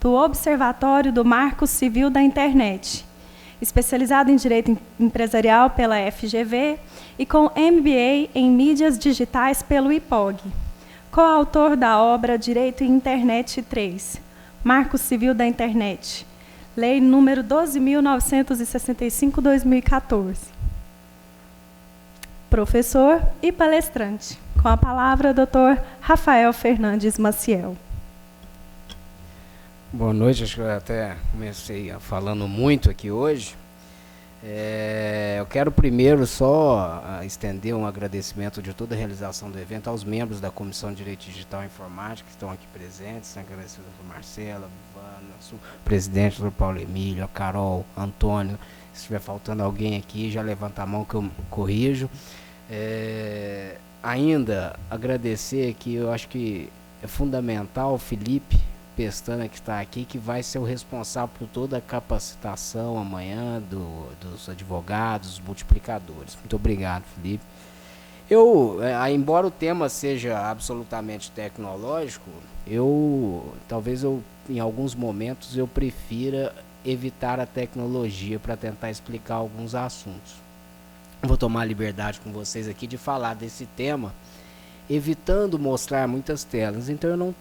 do Observatório do Marco Civil da Internet, especializado em Direito Empresarial pela FGV e com MBA em Mídias Digitais pelo IPOG. Coautor da obra Direito em Internet 3, Marco Civil da Internet, Lei número 12.965/2014. Professor e palestrante. Com a palavra, Dr. Rafael Fernandes Maciel. Boa noite, acho que eu até comecei falando muito aqui hoje. Eu quero primeiro só estender um agradecimento de toda a realização do evento aos membros da Comissão de Direito Digital e Informática que estão aqui presentes, agradecer ao Dr. Marcelo, Ivana, o presidente, Dr. Paulo Emílio, a Carol, Antônio. Se estiver faltando alguém aqui, já levanta a mão que eu corrijo. Ainda agradecer que eu acho que é fundamental o Felipe Pestana, que está aqui, que vai ser o responsável por toda a capacitação amanhã dos advogados, multiplicadores. Muito obrigado, Felipe. Embora o tema seja absolutamente tecnológico, talvez em alguns momentos eu prefira evitar a tecnologia para tentar explicar alguns assuntos. Vou tomar a liberdade com vocês aqui de falar desse tema, evitando mostrar muitas telas. Então eu não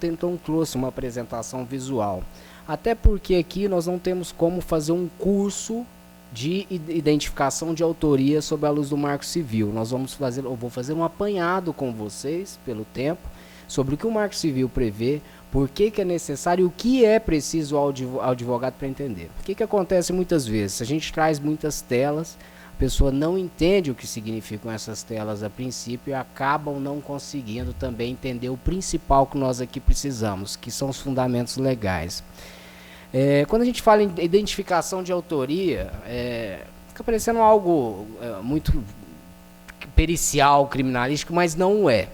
trouxe uma apresentação visual, até porque aqui nós não temos como fazer um curso de identificação de autoria sob a luz do Marco Civil. Eu vou fazer um apanhado com vocês pelo tempo sobre o que o Marco Civil prevê, por que é necessário e o que é preciso ao advogado para entender. O que acontece muitas vezes? A gente traz muitas telas, a pessoa não entende o que significam essas telas a princípio e acabam não conseguindo também entender o principal que nós aqui precisamos, que são os fundamentos legais. Quando a gente fala em identificação de autoria, fica parecendo algo muito pericial, criminalístico, mas não é.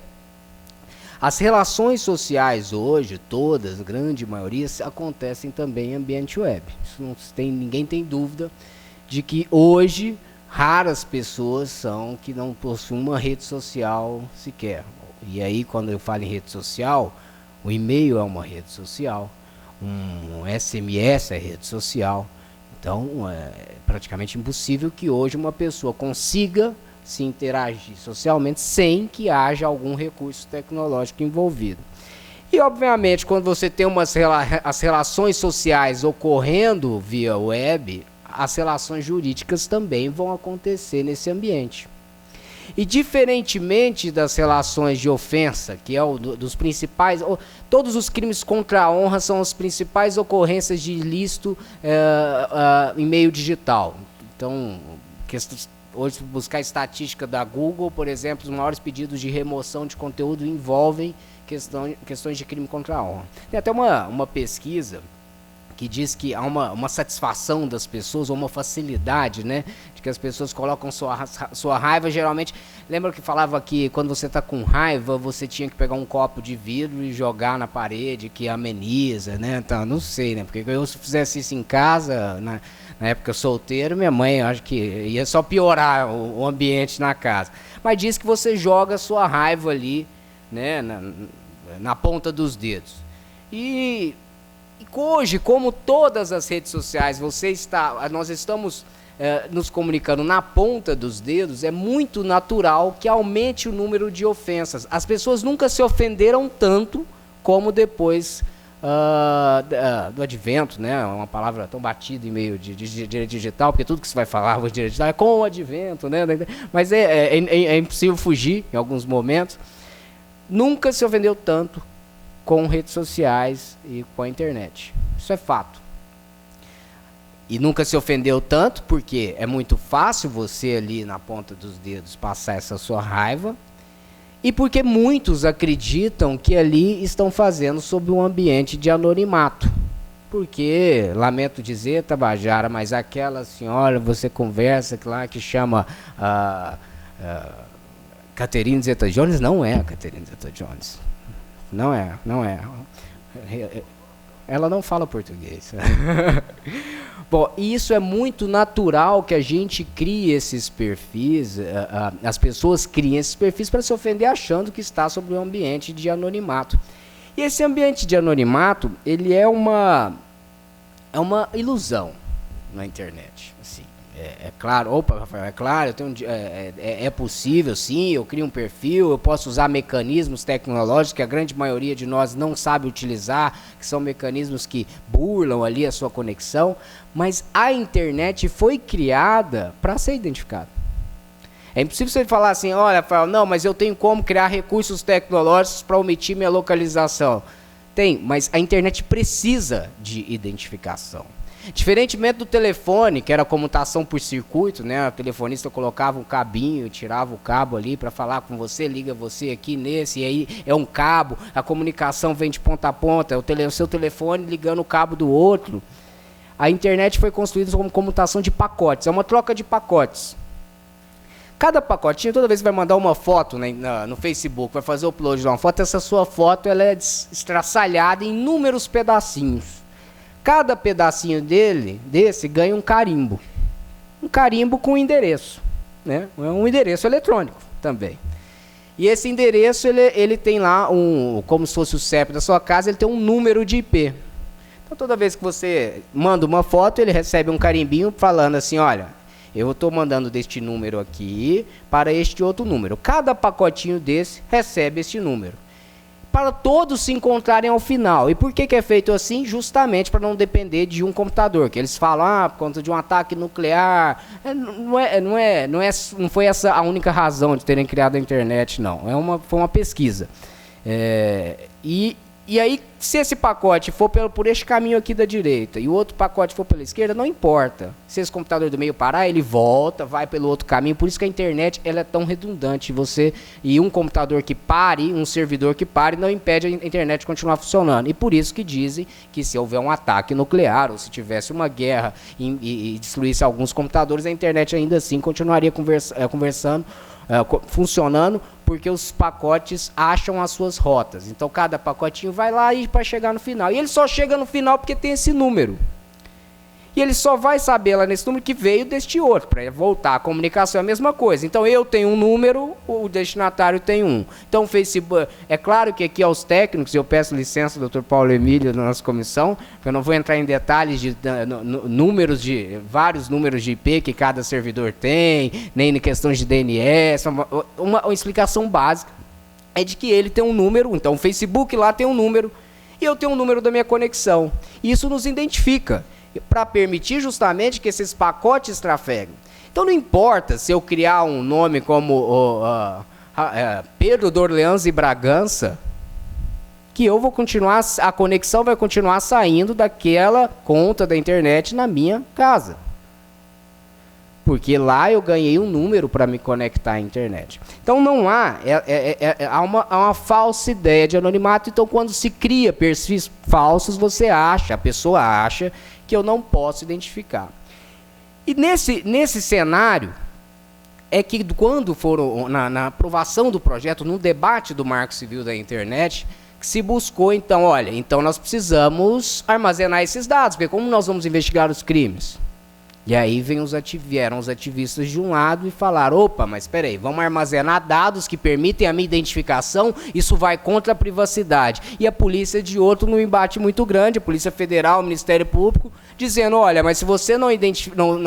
As relações sociais hoje, todas, a grande maioria, acontecem também em ambiente web. Ninguém tem dúvida de que hoje raras pessoas são que não possuem uma rede social sequer. E aí, quando eu falo em rede social, o e-mail é uma rede social, um SMS é rede social. Então, é praticamente impossível que hoje uma pessoa consiga se interagir socialmente sem que haja algum recurso tecnológico envolvido. E, obviamente, quando você tem as relações sociais ocorrendo via web, as relações jurídicas também vão acontecer nesse ambiente. E diferentemente das relações de ofensa, que é dos principais, todos os crimes contra a honra são as principais ocorrências de ilícito em meio digital. Então, hoje, buscar estatística da Google, por exemplo, os maiores pedidos de remoção de conteúdo envolvem questões de crime contra a honra. Tem até uma pesquisa que diz que há uma satisfação das pessoas, ou uma facilidade, né, de que as pessoas colocam sua raiva, geralmente. Lembra que falava que quando você está com raiva, você tinha que pegar um copo de vidro e jogar na parede, que ameniza, né? Então, não sei, né, porque se eu fizesse isso em casa, na época solteiro, minha mãe, eu acho que ia só piorar o ambiente na casa. Mas diz que você joga a sua raiva ali, né, na ponta dos dedos. E hoje, como todas as redes sociais, nós estamos nos comunicando na ponta dos dedos, é muito natural que aumente o número de ofensas. As pessoas nunca se ofenderam tanto como depois do advento, né? Uma palavra tão batida em meio de direito digital, porque tudo que se vai falar hoje de direito digital é com o advento, né? Mas é impossível fugir em alguns momentos. Nunca se ofendeu tanto com redes sociais e com a internet. Isso é fato. E nunca se ofendeu tanto porque é muito fácil você ali na ponta dos dedos passar essa sua raiva, e porque muitos acreditam que ali estão fazendo sob um ambiente de anonimato. Porque, lamento dizer, Tabajara, mas aquela senhora, você conversa lá, que chama Catherine Zeta-Jones, não é a Catherine Zeta-Jones. Não é. Ela não fala português. Bom, isso é muito natural que a gente crie esses perfis, as pessoas criem esses perfis para se ofender achando que está sobre um ambiente de anonimato. E esse ambiente de anonimato, ele é uma é uma ilusão na internet. Assim, claro, opa, Rafael, é claro, eu tenho, é possível, sim, eu crio um perfil, eu posso usar mecanismos tecnológicos que a grande maioria de nós não sabe utilizar, que são mecanismos que burlam ali a sua conexão, mas a internet foi criada para ser identificada. É impossível você falar assim, olha, Rafael, não, mas eu tenho como criar recursos tecnológicos para omitir minha localização. Tem, mas a internet precisa de identificação. Diferentemente do telefone, que era comutação por circuito, né? O telefonista colocava um cabinho, tirava o cabo ali para falar com você, liga você aqui nesse, e aí é um cabo, a comunicação vem de ponta a ponta, o seu telefone ligando o cabo do outro. A internet foi construída como comutação de pacotes, é uma troca de pacotes. Cada pacotinho, toda vez que vai mandar uma foto no Facebook, vai fazer o upload de uma foto, essa sua foto ela é estraçalhada em inúmeros pedacinhos. Cada pedacinho desse ganha um carimbo. Um carimbo com endereço. Né? É um endereço eletrônico também. E esse endereço, ele tem lá, como se fosse o CEP da sua casa, ele tem um número de IP. Então, toda vez que você manda uma foto, ele recebe um carimbinho falando assim, olha, eu estou mandando deste número aqui para este outro número. Cada pacotinho desse recebe este número. Para todos se encontrarem ao final. E por que é feito assim? Justamente para não depender de um computador. Que eles falam, por conta de um ataque nuclear. Não foi essa a única razão de terem criado a internet, não. Foi uma pesquisa. E aí, se esse pacote for por este caminho aqui da direita e o outro pacote for pela esquerda, não importa. Se esse computador do meio parar, ele volta, vai pelo outro caminho. Por isso que a internet ela é tão redundante. E um computador que pare, um servidor que pare, não impede a internet de continuar funcionando. E por isso que dizem que se houver um ataque nuclear ou se tivesse uma guerra e destruísse alguns computadores, a internet ainda assim continuaria funcionando, porque os pacotes acham as suas rotas. Então, cada pacotinho vai lá e para chegar no final. E ele só chega no final porque tem esse número. E ele só vai saber lá nesse número que veio deste outro. Para voltar, a comunicação é a mesma coisa. Então, eu tenho um número, o destinatário tem um. Então, o Facebook... É claro que aqui aos técnicos, eu peço licença do Dr. Paulo Emílio, da nossa comissão, eu não vou entrar em detalhes de vários números de IP que cada servidor tem, nem em questões de DNS. Uma explicação básica é de que ele tem um número, então o Facebook lá tem um número, e eu tenho um número da minha conexão. Isso nos identifica, para permitir justamente que esses pacotes trafeguem. Então não importa se eu criar um nome como Pedro Dorleans e Bragança, que eu vou continuar, a conexão vai continuar saindo daquela conta da internet na minha casa. Porque lá eu ganhei um número para me conectar à internet. Então não há, há uma falsa ideia de anonimato. Então quando se cria perfis falsos, a pessoa acha que eu não posso identificar. E nesse cenário, é que quando foram, na aprovação do projeto, no debate do Marco Civil da Internet, que se buscou, então, olha, então nós precisamos armazenar esses dados, porque como nós vamos investigar os crimes? E aí vieram os ativistas de um lado e falaram, opa, mas espera aí, vamos armazenar dados que permitem a minha identificação, isso vai contra a privacidade. E a polícia de outro, num embate muito grande, a Polícia Federal, o Ministério Público, dizendo, olha, mas se você não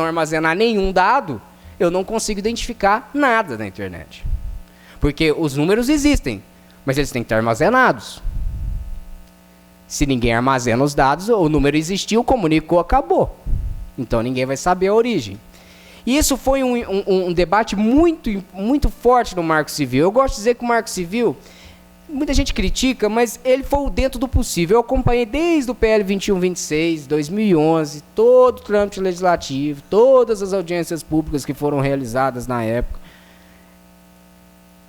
armazenar nenhum dado, eu não consigo identificar nada na internet. Porque os números existem, mas eles têm que estar armazenados. Se ninguém armazena os dados, o número existiu, comunicou, acabou. Então ninguém vai saber a origem. E isso foi um debate muito, muito forte no Marco Civil. Eu gosto de dizer que o Marco Civil, muita gente critica, mas ele foi dentro do possível. Eu acompanhei desde o PL 2126, 2011, todo o trâmite legislativo, todas as audiências públicas que foram realizadas na época.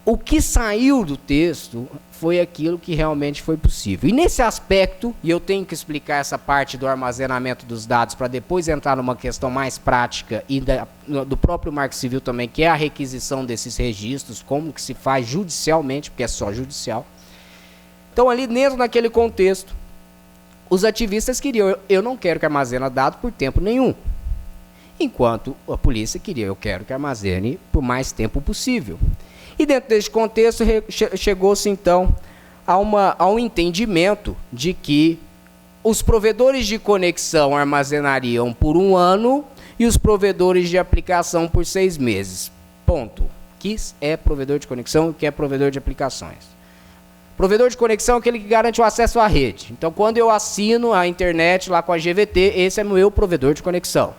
O que saiu do texto foi aquilo que realmente foi possível. E nesse aspecto, e eu tenho que explicar essa parte do armazenamento dos dados para depois entrar numa questão mais prática e do próprio Marco Civil também, que é a requisição desses registros, como que se faz judicialmente, porque é só judicial. Então, ali dentro daquele contexto, os ativistas queriam, eu não quero que armazene dados por tempo nenhum. Enquanto a polícia queria, eu quero que armazene por mais tempo possível. E dentro desse contexto, chegou-se então a um entendimento de que os provedores de conexão armazenariam por 1 ano e os provedores de aplicação por 6 meses. Ponto. Que é provedor de conexão e que é provedor de aplicações. Provedor de conexão é aquele que garante o acesso à rede. Então, quando eu assino a internet lá com a GVT, esse é o meu provedor de conexão.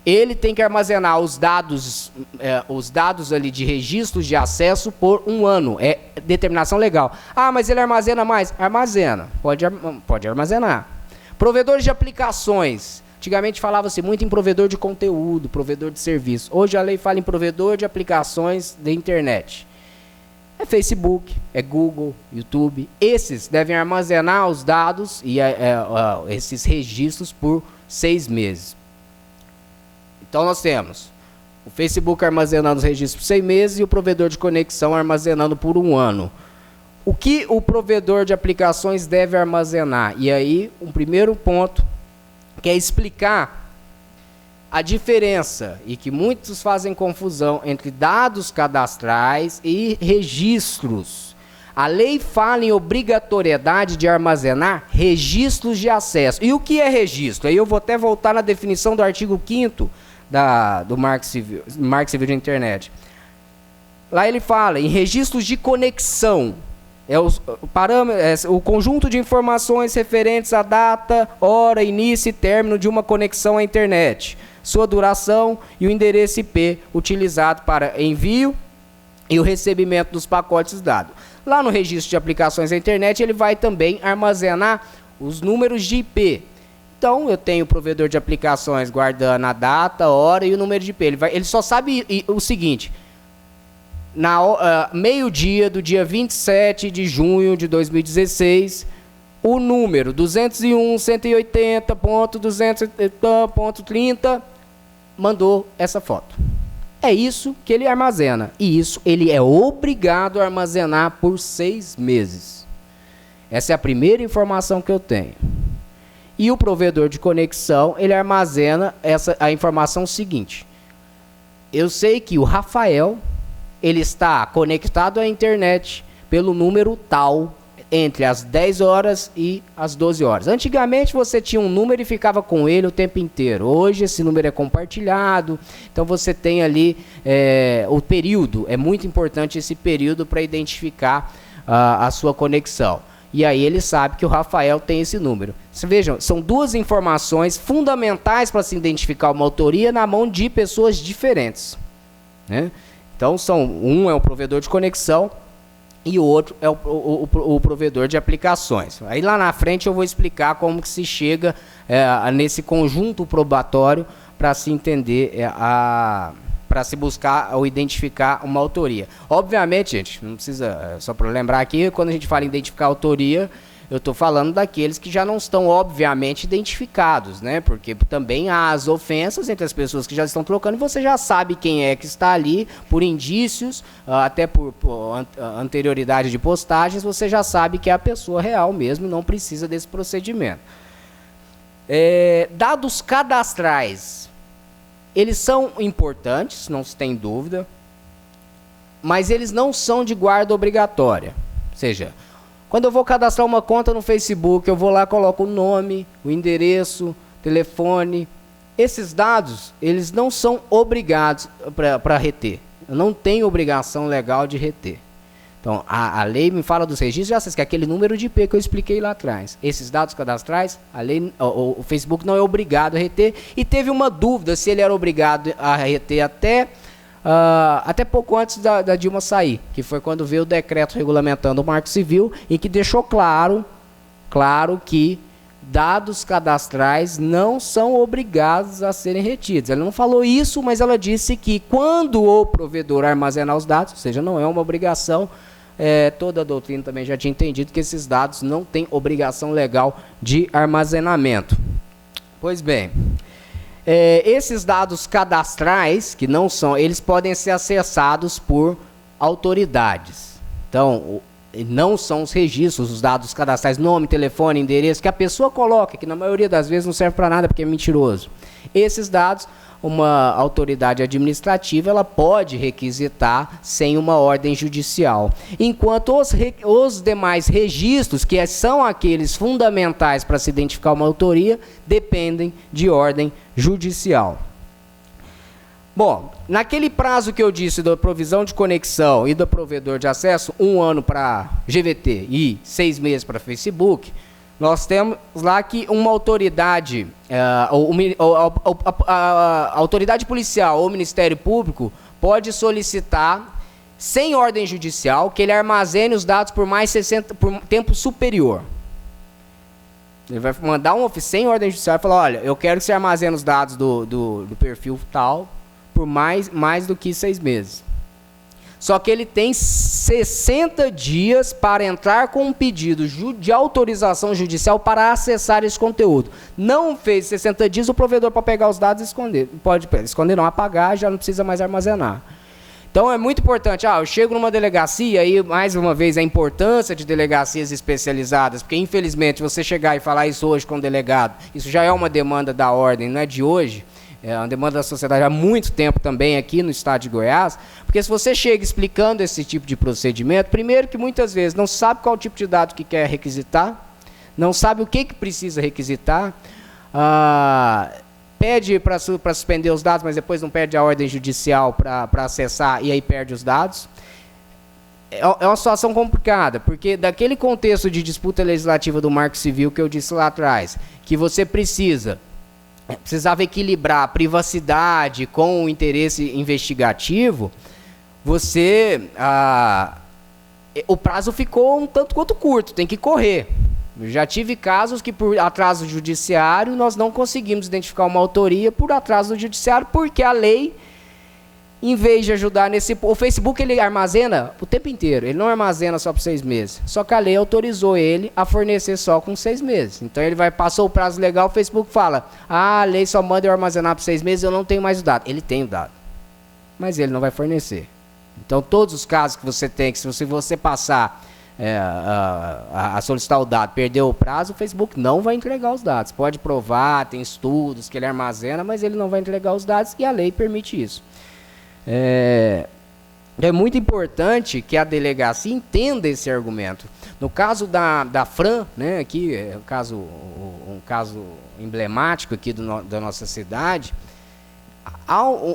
Ele tem que armazenar os dados ali de registros de acesso por 1 ano. É determinação legal. Ah, mas ele armazena mais? Armazena. Pode armazenar. Provedores de aplicações. Antigamente falava-se muito em provedor de conteúdo, provedor de serviço. Hoje a lei fala em provedor de aplicações de internet. É Facebook, é Google, YouTube. Esses devem armazenar os dados e esses registros por 6 meses. Então nós temos o Facebook armazenando os registros por 6 meses e o provedor de conexão armazenando por 1 ano. O que o provedor de aplicações deve armazenar? E aí, um primeiro ponto, que é explicar a diferença, e que muitos fazem confusão, entre dados cadastrais e registros. A lei fala em obrigatoriedade de armazenar registros de acesso. E o que é registro? Aí eu vou até voltar na definição do artigo 5º do Marco Civil de Internet. Lá ele fala em registros de conexão. O conjunto de informações referentes à data, hora, início e término de uma conexão à internet, sua duração e o endereço IP utilizado para envio e o recebimento dos pacotes dados. Lá no registro de aplicações à internet, ele vai também armazenar os números de IP. Então, eu tenho o provedor de aplicações guardando a data, hora e o número de IP. Ele só sabe o seguinte: meio-dia do dia 27 de junho de 2016, o número 201.180.200.30 mandou essa foto. É isso que ele armazena. E isso ele é obrigado a armazenar por 6 meses. Essa é a primeira informação que eu tenho. E o provedor de conexão, ele armazena a informação seguinte: eu sei que o Rafael, ele está conectado à internet pelo número tal entre as 10 horas e as 12 horas. Antigamente você tinha um número e ficava com ele o tempo inteiro. Hoje esse número é compartilhado, então você tem ali o período. É muito importante esse período para identificar a sua conexão. E aí ele sabe que o Rafael tem esse número. Vejam, são 2 informações fundamentais para se identificar uma autoria na mão de pessoas diferentes, né? Então, um é o provedor de conexão e o outro é o provedor de aplicações. Aí lá na frente eu vou explicar como que se chega nesse conjunto probatório para se entender, para se buscar ou identificar uma autoria. Obviamente, gente, não precisa, só para lembrar aqui, quando a gente fala em identificar a autoria, eu estou falando daqueles que já não estão, obviamente, identificados, né? Porque também há as ofensas entre as pessoas que já estão trocando e você já sabe quem é que está ali, por indícios, até por anterioridade de postagens, você já sabe que é a pessoa real mesmo e não precisa desse procedimento. Dados cadastrais, eles são importantes, não se tem dúvida, mas eles não são de guarda obrigatória. Ou seja, quando eu vou cadastrar uma conta no Facebook, eu vou lá, coloco o nome, o endereço, telefone. Esses dados, eles não são obrigados para reter. Eu não tenho obrigação legal de reter. Então, a lei me fala dos registros de acesso, que é aquele número de IP que eu expliquei lá atrás. Esses dados cadastrais, o Facebook não é obrigado a reter. E teve uma dúvida se ele era obrigado a reter até pouco antes da Dilma sair, que foi quando veio o decreto regulamentando o Marco Civil, e que deixou claro que dados cadastrais não são obrigados a serem retidos. Ela não falou isso, mas ela disse que quando o provedor armazenar os dados, ou seja, não é uma obrigação, toda a doutrina também já tinha entendido que esses dados não têm obrigação legal de armazenamento. Pois bem, esses dados cadastrais, que não são, eles podem ser acessados por autoridades. Então, não são os registros, os dados cadastrais, nome, telefone, endereço, que a pessoa coloca, que na maioria das vezes não serve para nada porque é mentiroso. Esses dados, uma autoridade administrativa, ela pode requisitar sem uma ordem judicial. Enquanto os demais registros, que são aqueles fundamentais para se identificar uma autoria, dependem de ordem judicial. Bom, naquele prazo que eu disse da provisão de conexão e do provedor de acesso, 1 ano para GVT e 6 meses para Facebook, nós temos lá que uma autoridade, a autoridade policial ou Ministério Público pode solicitar, sem ordem judicial, que ele armazene os dados por mais 60, por tempo superior. Ele vai mandar um ofício sem ordem judicial e falar, olha, eu quero que você armazene os dados do perfil tal por mais do que 6 meses. Só que ele tem 60 dias para entrar com um pedido de autorização judicial para acessar esse conteúdo. Não fez 60 dias, o provedor pode pegar os dados e esconder. Pode esconder, não, apagar, já não precisa mais armazenar. Então é muito importante, eu chego numa delegacia, e mais uma vez a importância de delegacias especializadas, porque infelizmente você chegar e falar isso hoje com o delegado, isso já é uma demanda da ordem, não é de hoje, é uma demanda da sociedade há muito tempo também aqui no estado de Goiás, porque se você chega explicando esse tipo de procedimento, primeiro que muitas vezes não sabe qual tipo de dado que quer requisitar, não sabe o que precisa requisitar, pede para suspender os dados, mas depois não pede a ordem judicial para acessar e aí perde os dados. É uma situação complicada, porque daquele contexto de disputa legislativa do Marco Civil que eu disse lá atrás, que você precisava equilibrar a privacidade com o interesse investigativo, o prazo ficou um tanto quanto curto, tem que correr. Eu já tive casos que por atraso judiciário nós não conseguimos identificar uma autoria por atraso judiciário, porque a lei, em vez de ajudar o Facebook ele armazena o tempo inteiro, ele não armazena só por 6 meses, só que a lei autorizou ele a fornecer só com 6 meses, então ele passou o prazo legal, o Facebook fala, a lei só manda eu armazenar por 6 meses, eu não tenho mais o dado. Ele tem o dado, mas ele não vai fornecer. Então todos os casos que você tem, que se você passar a solicitar o dado, perdeu o prazo, o Facebook não vai entregar os dados, pode provar, tem estudos que ele armazena, mas ele não vai entregar os dados e a lei permite isso. É muito importante que a delegacia entenda esse argumento. No caso da Fran, né, aqui é um caso emblemático aqui da nossa cidade,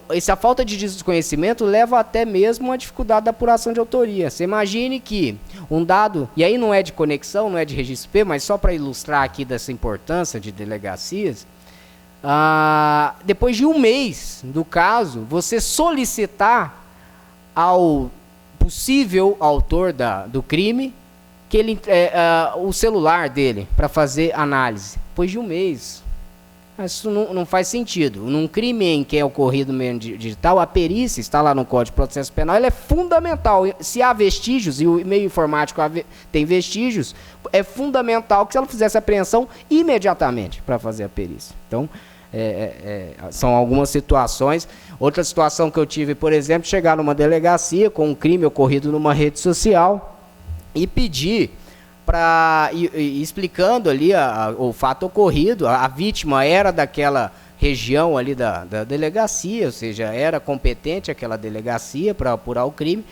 essa falta de desconhecimento leva até mesmo a dificuldade da apuração de autoria. Você imagine que um dado, e aí não é de conexão, não é de registro P, mas só para ilustrar aqui dessa importância de delegacias, depois de 1 mês do caso, você solicitar ao possível autor do crime que o celular dele para fazer análise. Depois de 1 mês. Isso não faz sentido. Num crime em que é ocorrido no meio digital, a perícia está lá no Código de Processo Penal, ela é fundamental. Se há vestígios, e o meio informático tem vestígios, é fundamental que ela fizesse a apreensão imediatamente para fazer a perícia. Então, são algumas situações. Outra situação que eu tive, por exemplo, chegar numa delegacia com um crime ocorrido numa rede social e pedir explicando ali o fato ocorrido, a vítima era daquela região ali da delegacia, ou seja, era competente aquela delegacia para apurar o crime,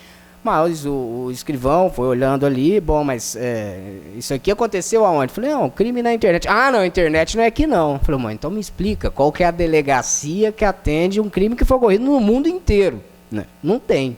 mas o escrivão foi olhando ali, bom, mas isso aqui aconteceu aonde? Falei, não, crime na internet. Não, a internet não é aqui não. Falei, mãe, então me explica, qual que é a delegacia que atende um crime que foi ocorrido no mundo inteiro? Não tem.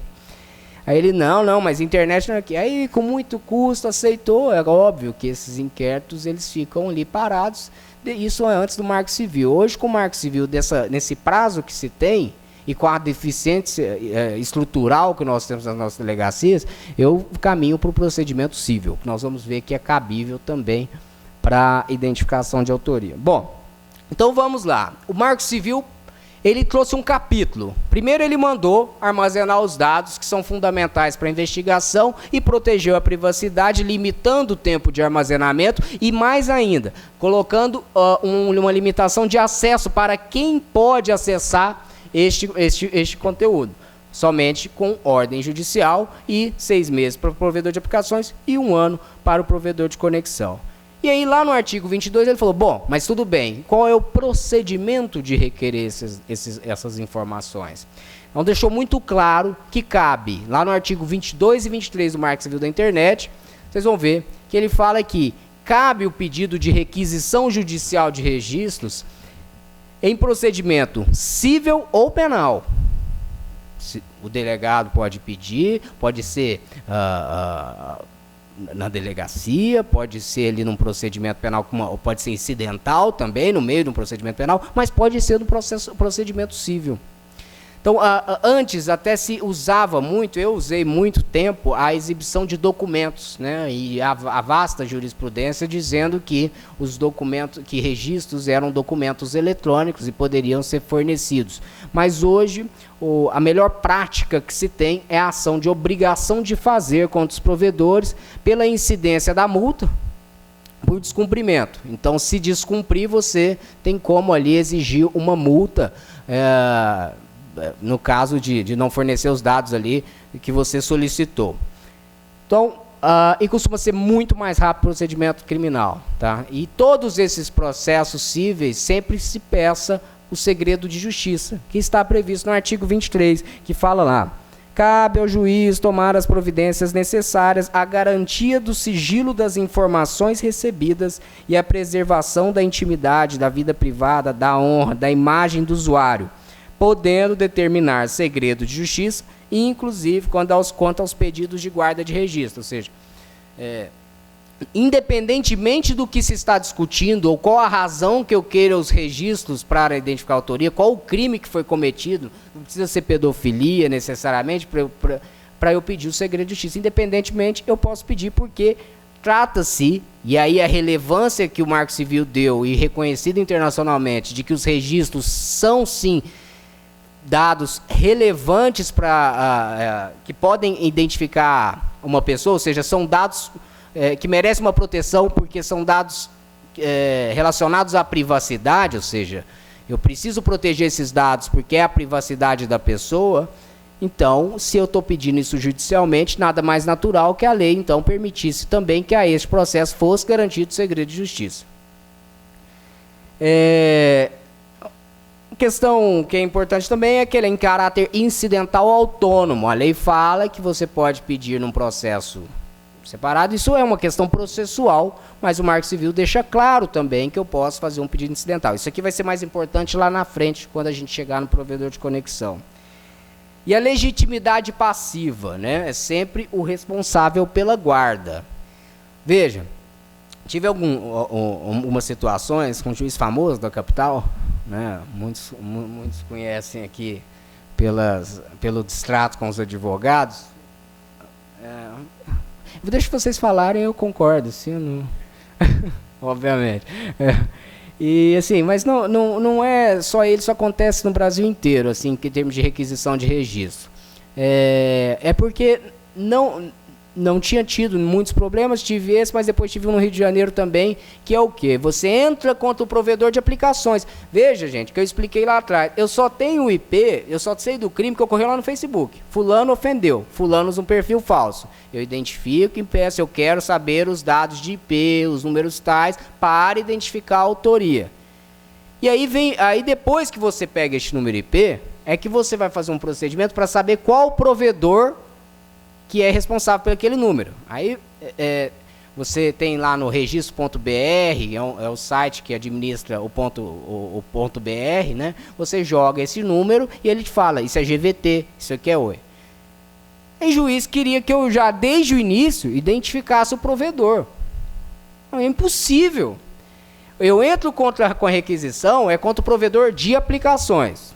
Aí ele, não, mas internet não é aqui. Aí, com muito custo, aceitou. É óbvio que esses inquéritos, eles ficam ali parados. Isso é antes do Marco Civil. Hoje, com o Marco Civil, nesse prazo que se tem, e com a deficiência estrutural que nós temos nas nossas delegacias, eu caminho para o procedimento civil, que nós vamos ver que é cabível também para identificação de autoria. Bom, então vamos lá. O Marco Civil, ele trouxe um capítulo. Primeiro ele mandou armazenar os dados que são fundamentais para a investigação e protegeu a privacidade, limitando o tempo de armazenamento e, mais ainda, colocando uma limitação de acesso para quem pode acessar este conteúdo. somente com ordem judicial, e 6 meses para o provedor de aplicações e 1 ano para o provedor de conexão. E aí lá no artigo 22 ele falou, bom, mas tudo bem, qual é o procedimento de requerer essas informações? Então deixou muito claro que cabe, lá no artigo 22 e 23 do Marco Civil da Internet, vocês vão ver que ele fala que cabe o pedido de requisição judicial de registros em procedimento civil ou penal. O delegado pode pedir, pode ser na delegacia, pode ser ali num procedimento penal, pode ser incidental também, no meio de um procedimento penal, mas pode ser no procedimento civil. Então, antes até se usava muito, eu usei muito tempo, a exibição de documentos, né? E a vasta jurisprudência dizendo que os documentos, que registros eram documentos eletrônicos e poderiam ser fornecidos. Mas hoje, a melhor prática que se tem é a ação de obrigação de fazer contra os provedores pela incidência da multa por descumprimento. Então, se descumprir, você tem como ali exigir uma multa, no caso de não fornecer os dados ali que você solicitou. Então, e costuma ser muito mais rápido o procedimento criminal, tá? E todos esses processos cíveis sempre se peça o segredo de justiça, que está previsto no artigo 23, que fala lá, cabe ao juiz tomar as providências necessárias à garantia do sigilo das informações recebidas e à preservação da intimidade, da vida privada, da honra, da imagem do usuário, podendo determinar segredo de justiça, inclusive quanto aos pedidos de guarda de registro. Ou seja, independentemente do que se está discutindo, ou qual a razão que eu queira os registros para identificar a autoria, qual o crime que foi cometido, não precisa ser pedofilia necessariamente para eu pedir o segredo de justiça. Independentemente, eu posso pedir porque trata-se, e aí a relevância que o Marco Civil deu e reconhecido internacionalmente, de que os registros são, sim, dados relevantes que podem identificar uma pessoa, ou seja, são dados que merecem uma proteção porque são dados relacionados à privacidade, ou seja, eu preciso proteger esses dados porque é a privacidade da pessoa. Então, se eu estou pedindo isso judicialmente, nada mais natural que a lei, então, permitisse também que a este processo fosse garantido o segredo de justiça. Questão que é importante também é que ele é em caráter incidental autônomo. A lei fala que você pode pedir num processo separado. Isso é uma questão processual, mas o Marco Civil deixa claro também que eu posso fazer um pedido incidental. Isso aqui vai ser mais importante lá na frente, quando a gente chegar no provedor de conexão. E a legitimidade passiva, né? É sempre o responsável pela guarda. Veja, tive algumas situações com um juiz famoso da capital, né? Muitos conhecem aqui pelo distrato com os advogados. Deixa vocês falarem, eu concordo, sim, não... obviamente. E assim, mas não é só ele, isso acontece no Brasil inteiro, assim, em termos de requisição de registro. É porque não tinha tido muitos problemas, tive esse, mas depois tive um no Rio de Janeiro também, que é o quê? Você entra contra o provedor de aplicações. Veja, gente, que eu expliquei lá atrás, eu só tenho o IP, eu só sei do crime que ocorreu lá no Facebook. Fulano ofendeu, fulano usa um perfil falso. Eu identifico e peço, eu quero saber os dados de IP, os números tais, para identificar a autoria. E aí depois que você pega este número IP, é que você vai fazer um procedimento para saber qual provedor que é responsável por aquele número. Aí você tem lá no registro.br, é o site que administra o ponto .br, né? Você joga esse número e ele te fala, isso é GVT, isso aqui é OI. E o juiz queria que eu já, desde o início, identificasse o provedor. É impossível. Eu entro com a requisição, contra o provedor de aplicações.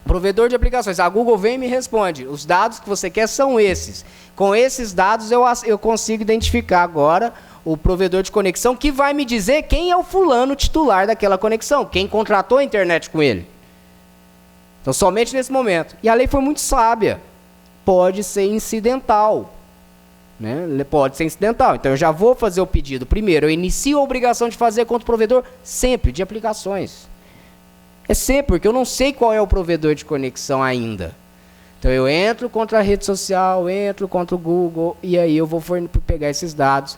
Provedor de aplicações. A Google vem e me responde, os dados que você quer são esses. Com esses dados eu consigo identificar agora o provedor de conexão, que vai me dizer quem é o fulano titular daquela conexão, quem contratou a internet com ele. Então, somente nesse momento. E a lei foi muito sábia. Pode ser incidental. Né? Pode ser incidental. Então, eu já vou fazer o pedido. Primeiro, eu inicio a obrigação de fazer contra o provedor sempre de aplicações. É sempre, porque eu não sei qual é o provedor de conexão ainda. Então eu entro contra a rede social, entro contra o Google, e aí eu vou pegar esses dados.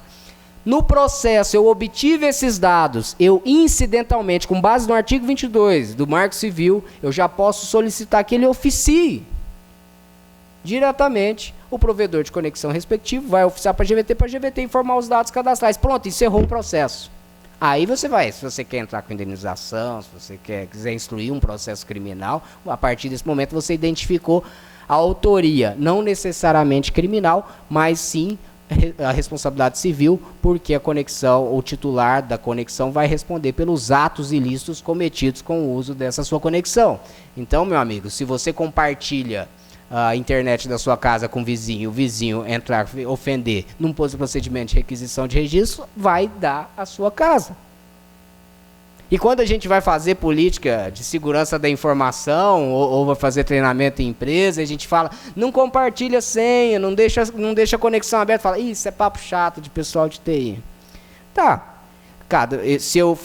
No processo, eu obtive esses dados, eu incidentalmente, com base no artigo 22 do Marco Civil, eu já posso solicitar que ele oficie diretamente o provedor de conexão respectivo, vai oficiar para a GVT informar os dados cadastrais. Pronto, encerrou o processo. Aí você vai, se você quer entrar com indenização, se você quiser instruir um processo criminal, a partir desse momento você identificou a autoria, não necessariamente criminal, mas sim a responsabilidade civil, porque a conexão, o titular da conexão vai responder pelos atos ilícitos cometidos com o uso dessa sua conexão. Então, meu amigo, se você compartilha a internet da sua casa com o vizinho entrar, ofender num procedimento de requisição de registro, vai dar a sua casa. E quando a gente vai fazer política de segurança da informação, ou vai fazer treinamento em empresa, a gente fala, não compartilha senha, não deixa a conexão aberta, fala, isso é papo chato de pessoal de TI. Tá. Se eu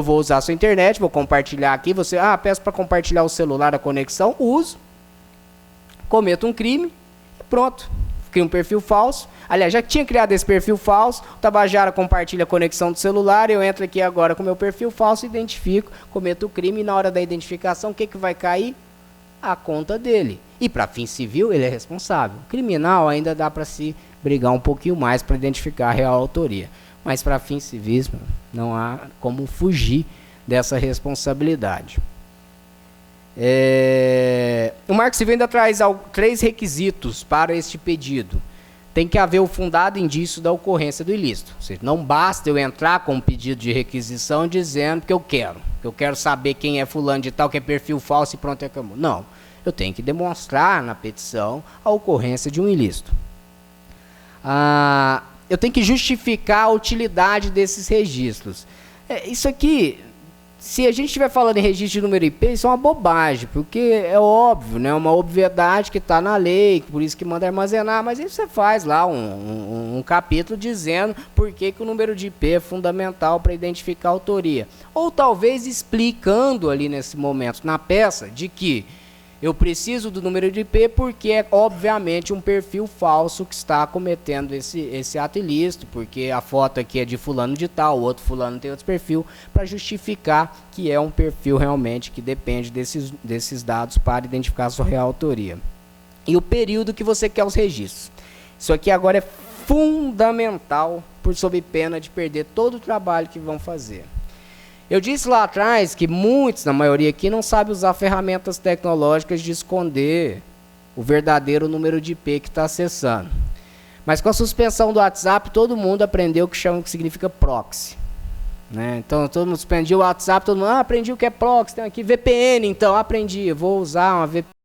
vou usar a sua internet, vou compartilhar aqui, você, peço para compartilhar o celular, a conexão, uso, cometo um crime e pronto. Cria um perfil falso. Aliás, já tinha criado esse perfil falso, o Tabajara compartilha a conexão do celular, eu entro aqui agora com o meu perfil falso, identifico, cometo o crime, e na hora da identificação, o que vai cair? A conta dele. E para fim civil, ele é responsável. Criminal ainda dá para se brigar um pouquinho mais para identificar a real autoria. Mas para fins civis, não há como fugir dessa responsabilidade. O Marco Civil ainda traz 3 requisitos para este pedido. Tem que haver o fundado indício da ocorrência do ilícito. Ou seja, não basta eu entrar com um pedido de requisição dizendo que eu quero saber quem é fulano de tal, que é perfil falso e pronto, acabou. Não, eu tenho que demonstrar na petição a ocorrência de um ilícito. Eu tenho que justificar a utilidade desses registros. Isso aqui, se a gente estiver falando em registro de número IP, isso é uma bobagem, porque é óbvio, né? Uma obviedade que está na lei, por isso que manda armazenar, mas aí você faz lá um capítulo dizendo por que o número de IP é fundamental para identificar a autoria. Ou talvez explicando ali nesse momento, na peça, de que eu preciso do número de IP porque é obviamente um perfil falso que está cometendo esse ato ilícito, porque a foto aqui é de fulano de tal, o outro fulano tem outro perfil, para justificar que é um perfil realmente que depende desses dados para identificar a sua real autoria. E o período que você quer os registros. Isso aqui agora é fundamental, sob pena de perder todo o trabalho que vão fazer. Eu disse lá atrás que muitos, na maioria aqui, não sabem usar ferramentas tecnológicas de esconder o verdadeiro número de IP que está acessando. Mas com a suspensão do WhatsApp, todo mundo aprendeu o que significa proxy. Né? Então, todo mundo suspendiu o WhatsApp, todo mundo, aprendi o que é proxy, tem aqui VPN, então, aprendi, eu vou usar uma VPN.